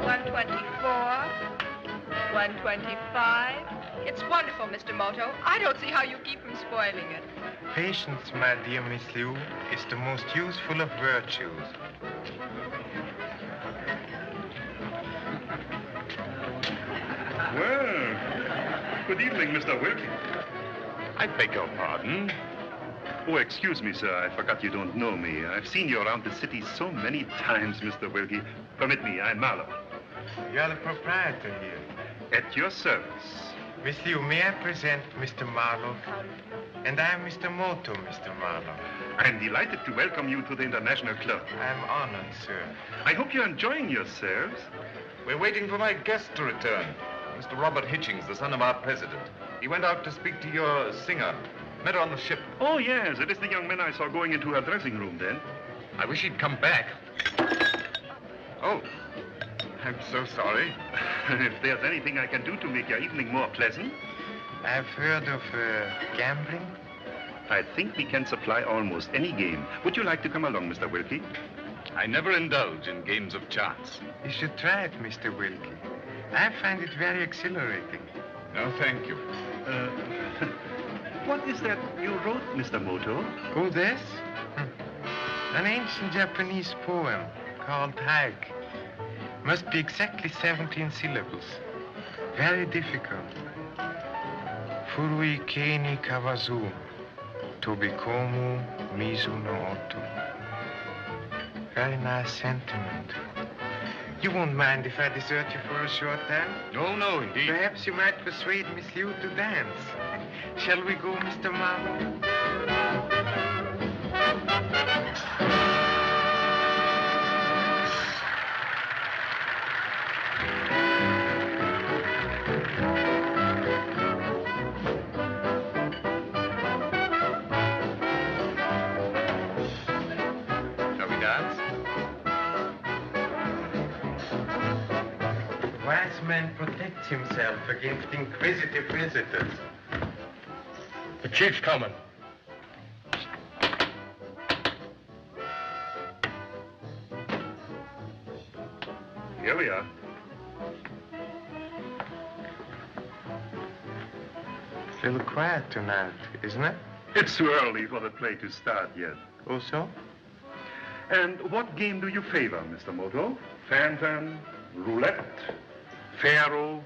124, 125. It's wonderful, Mr. Moto. I don't see how you keep from spoiling it. Patience, my dear Miss Liu, is the most useful of virtues. Well, good evening, Mr. Wilkie. I beg your pardon. Oh, excuse me, sir. I forgot you don't know me. I've seen you around the city so many times, Mr. Wilkie. Permit me, I'm Marlowe. You are the proprietor here. At your service. Miss Liu, may I present Mr. Marlowe? And I am Mr. Moto, Mr. Marlowe. I'm delighted to welcome you to the International Club. I'm honored, sir. I hope you're enjoying yourselves. We're waiting for my guest to return. Mr. Robert Hitchings, the son of our president. He went out to speak to your singer. Met her on the ship. Oh, yes. It is the young man I saw going into her dressing room then. I wish he'd come back. Oh, I'm so sorry. If there's anything I can do to make your evening more pleasant. I've heard of gambling. I think we can supply almost any game. Would you like to come along, Mr. Wilkie? I never indulge in games of chance. You should try it, Mr. Wilkie. I find it very exhilarating. No, thank you. What is that you wrote, Mr. Moto? Oh, this? An ancient Japanese poem called Hike. Must be exactly 17 syllables. Very difficult. Furui kei ni kawazu, tobikomu mizu no oto. Very nice sentiment. You won't mind if I desert you for a short time? No, no, indeed. Perhaps you might persuade Miss Liu to dance. Shall we go, Mr. Marlowe? Shall we dance? The wise man protects himself against inquisitive visitors. The chief's coming. Here we are. A little quiet tonight, isn't it? It's too early for the play to start yet. Oh, so? And what game do you favor, Mr. Moto? Fan-tan, roulette, faro,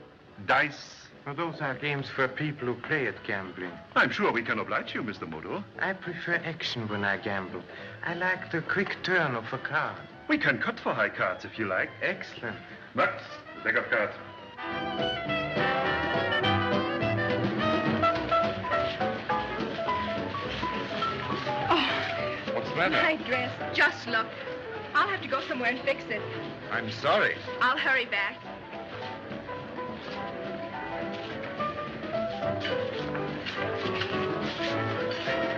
dice? Well, those are games for people who play at gambling. I'm sure we can oblige you, Mr. Moto. I prefer action when I gamble. I like the quick turn of a card. We can cut for high cards if you like. Excellent. Max, deck of cards. Oh, What's the matter? my dress. Just look. I'll have to go somewhere and fix it. I'm sorry. I'll hurry back.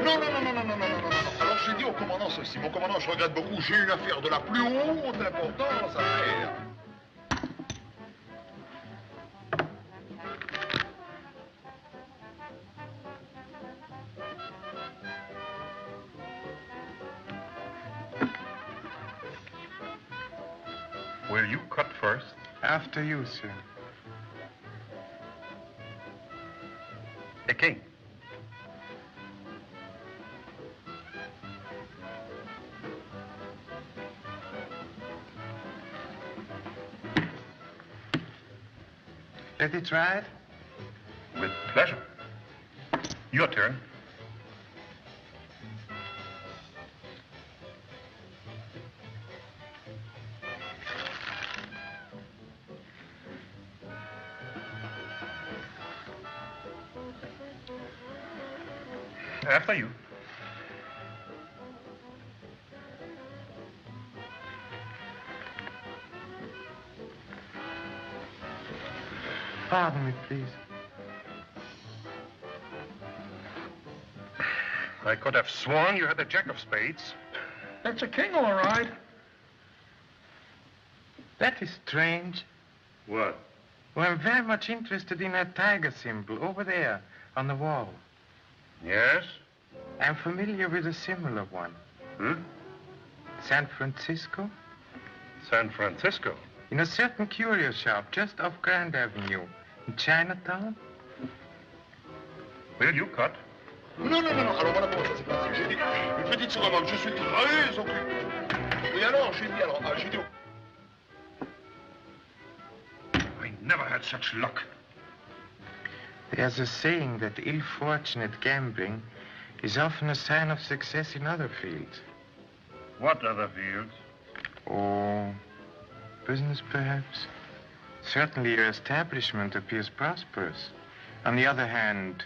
Non. Alors j'ai dit au commandant ceci. Mon commandant, je regrette beaucoup. J'ai une affaire de la plus haute importance à faire. Will you cut first? After you, sir. The king. Let it ride? With pleasure. Your turn. After you. Pardon me, please. I could have sworn you had the jack of spades. That's a king, all right. That is strange. What? Well, I'm very much interested in that tiger symbol over there on the wall. Yes? I'm familiar with a similar one. San Francisco? San Francisco? In a certain curio shop just off Grand Avenue in Chinatown. Will you cut? Non. Alors voilà comment ça s'est passé. J'ai dit, une petite seconde, je suis très occupé. Et alors, j'ai dit... I never had such luck. There's a saying that ill-fortunate gambling is often a sign of success in other fields. What other fields? Oh, business perhaps. Certainly your establishment appears prosperous. On the other hand,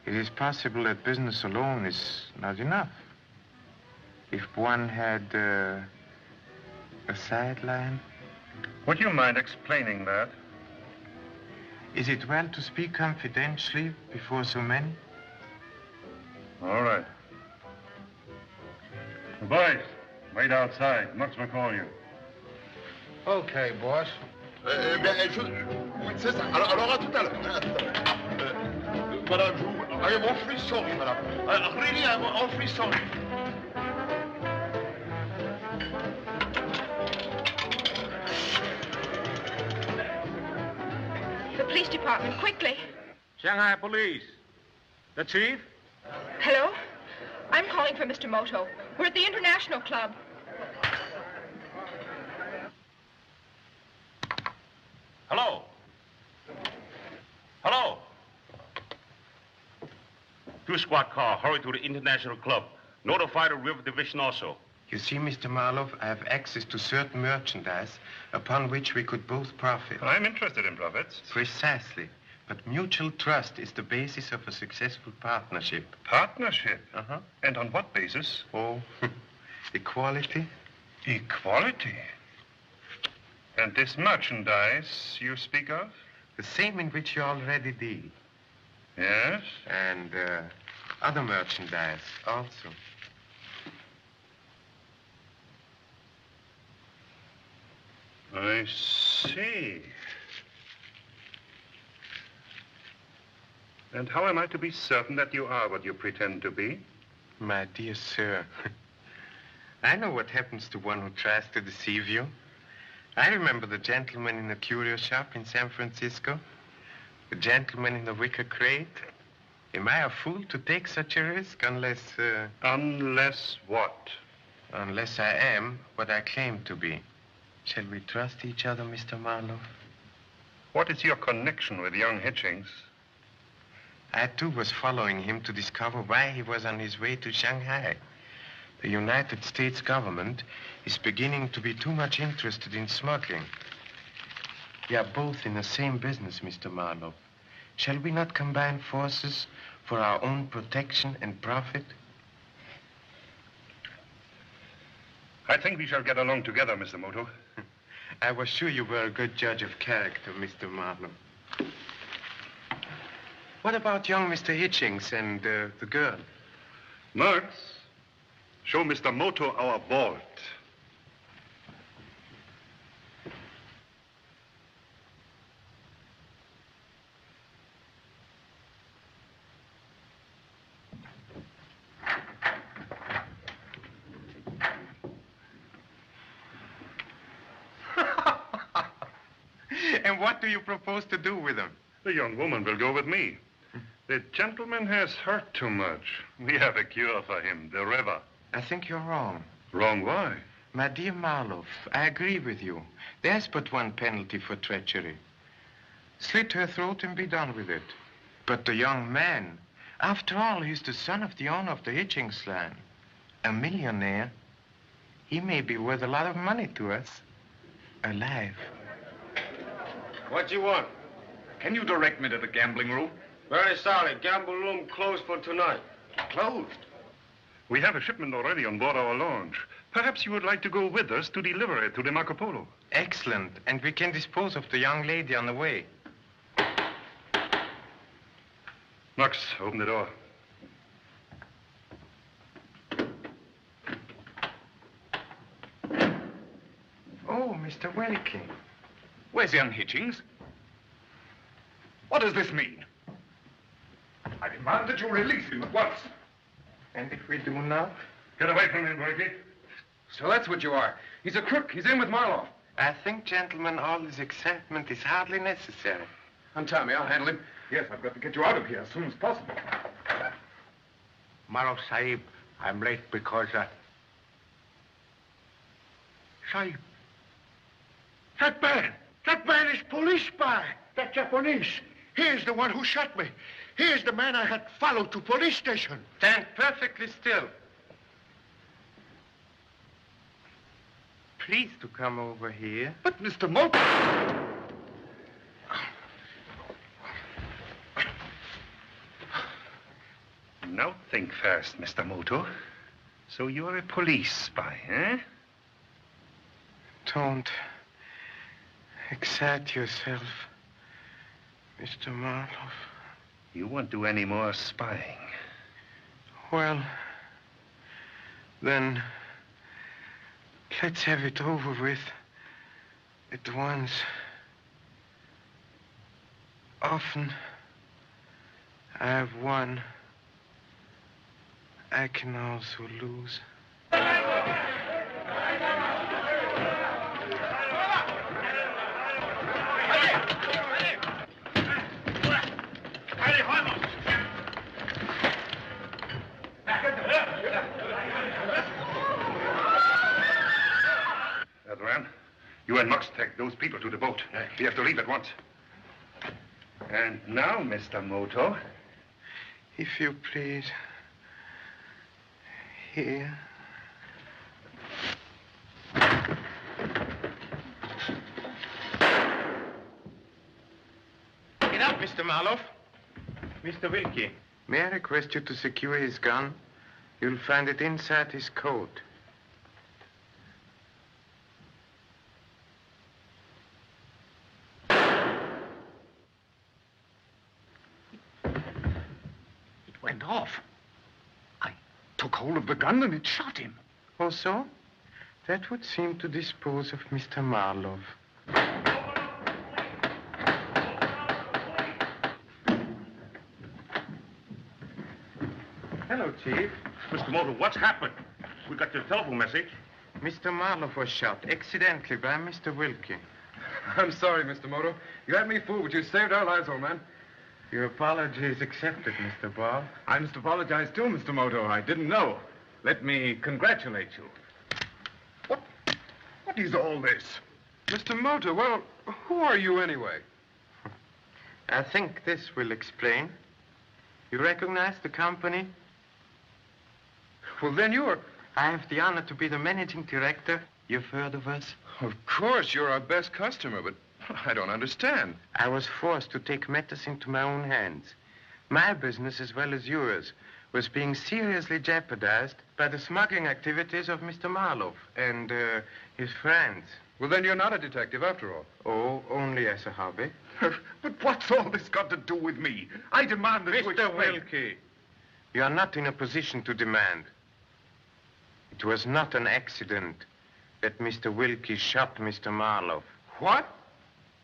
it is possible that business alone is not enough. If one had a sideline. Would you mind explaining that? Is it well to speak confidentially before so many? All right. Boys, wait outside. Max will call you. Okay, boss. Oui, c'est ça. Alors à tout à l'heure. Madame, I am awfully sorry, madame. Really, I'm awfully sorry. The police department, quickly. Shanghai Police. The chief? Hello? I'm calling for Mr. Moto. We're at the International Club. Hello? Hello? 2-squad car, hurry to the International Club. Notify the River Division also. You see, Mr. Marlowe, I have access to certain merchandise upon which we could both profit. I'm interested in profits. Precisely. But mutual trust is the basis of a successful partnership. Partnership? Uh-huh. And on what basis? Oh, equality. Equality? And this merchandise you speak of? The same in which you already deal. Yes? And other merchandise also. I see. And how am I to be certain that you are what you pretend to be? My dear sir, I know what happens to one who tries to deceive you. I remember the gentleman in the curio shop in San Francisco. The gentleman in the wicker crate. Am I a fool to take such a risk unless... Unless what? Unless I am what I claim to be. Shall we trust each other, Mr. Marlowe? What is your connection with young Hitchings? I, too, was following him to discover why he was on his way to Shanghai. The United States government is beginning to be too much interested in smuggling. We are both in the same business, Mr. Marlowe. Shall we not combine forces for our own protection and profit? I think we shall get along together, Mr. Moto. I was sure you were a good judge of character, Mr. Marlowe. What about young Mr. Hitchings and the girl? Max, show Mr. Moto our vault. And what do you propose to do with them? The young woman will go with me. The gentleman has hurt too much. We have a cure for him, the river. I think you're wrong. Wrong why? My dear Marlowe, I agree with you. There's but one penalty for treachery. Slit her throat and be done with it. But the young man, after all, he's the son of the owner of the Hitchings land. A millionaire. He may be worth a lot of money to us. Alive. What you want? Can you direct me to the gambling room? Very sorry. Gamble room closed for tonight. Closed? We have a shipment already on board our launch. Perhaps you would like to go with us to deliver it to the Marco Polo. Excellent. And we can dispose of the young lady on the way. Max, open the door. Oh, Mr. Welkin. Where's young Hitchings? What does this mean? I demand that you release him at once. And if we do now? Get away from him, Wilkie. So that's what you are. He's a crook. He's in with Marlowe. I think, gentlemen, all this excitement is hardly necessary. Untie me. I'll handle him. Yes, I've got to get you out of here as soon as possible. Marlowe Sahib, I'm late because, Sahib, that man is police spy. That Japanese. He is the one who shot me. He is the man I had followed to police station. Stand perfectly still. Please to come over here. But, Mr. Moto... Now think fast, Mr. Moto. So you're a police spy, eh? Don't excite yourself, Mr. Marlowe. You won't do any more spying. Well, then, let's have it over with at once. Often I've won. I can also lose. Adran, you and Mux take those people to the boat. We have to leave at once. And now, Mr. Moto. If you please. Here. Get up, Mr. Marlowe. Mr. Wilkie, may I request you to secure his gun? You'll find it inside his coat. It went off. I took hold of the gun and it shot him. Oh, so? That would seem to dispose of Mr. Marlowe. Hello, Chief. Mr. Moto, what's happened? We got your telephone message. Mr. Marlowe was shot accidentally by Mr. Wilkie. I'm sorry, Mr. Moto. You had me fooled, but you saved our lives, old man. Your apology is accepted, Mr. Ball. I must apologize too, Mr. Moto. I didn't know. Let me congratulate you. What is all this? Mr. Moto, well, who are you anyway? I think this will explain. You recognize the company? Well, then you're... I have the honor to be the managing director. You've heard of us? Of course, you're our best customer, but I don't understand. I was forced to take matters into my own hands. My business, as well as yours, was being seriously jeopardized by the smuggling activities of Mr. Marlowe and his friends. Well, then you're not a detective after all. Oh, only as a hobby. But what's all this got to do with me? I demand that you Mr. explain. Wilkie, you are not in a position to demand. It was not an accident that Mr. Wilkie shot Mr. Marlowe. What?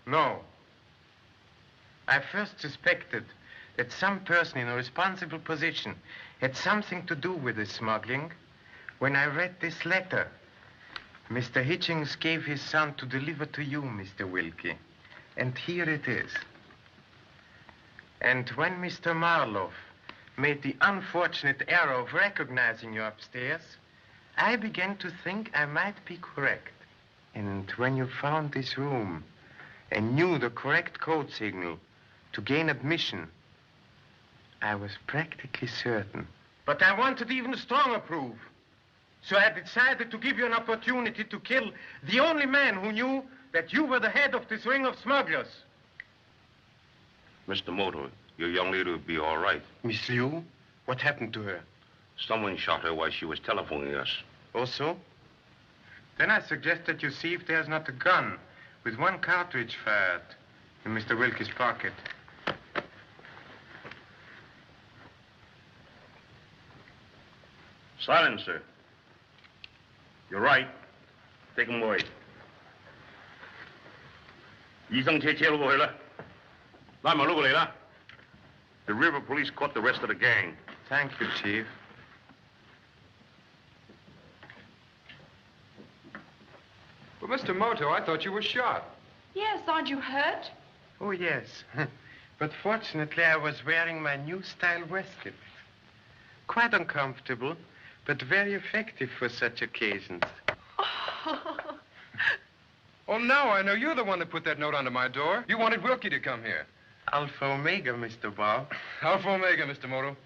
No. I first suspected that some person in a responsible position had something to do with this smuggling when I read this letter Mr. Hitchings gave his son to deliver to you, Mr. Wilkie. And here it is. And when Mr. Marlowe made the unfortunate error of recognizing you upstairs, I began to think I might be correct. And when you found this room and knew the correct code signal to gain admission, I was practically certain. But I wanted even stronger proof. So I decided to give you an opportunity to kill the only man who knew that you were the head of this ring of smugglers. Mr. Moto, your young lady will be all right. Miss Liu? What happened to her? Someone shot her while she was telephoning us. Oh, so? Then I suggest that you see if there's not a gun with one cartridge fired in Mr. Wilkie's pocket. Silence, sir. You're right. Take him away. 医生车车路过去了，拉埋路過嚟啦。The river police caught the rest of the gang. Thank you, Chief. But Mr. Moto, I thought you were shot. Yes, aren't you hurt? Oh, yes. But fortunately, I was wearing my new style waistcoat. Quite uncomfortable, but very effective for such occasions. Oh, now I know you're the one that put that note under my door. You wanted Wilkie to come here. Alpha Omega, Mr. Bob. Alpha Omega, Mr. Moto.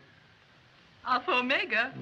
Alpha Omega?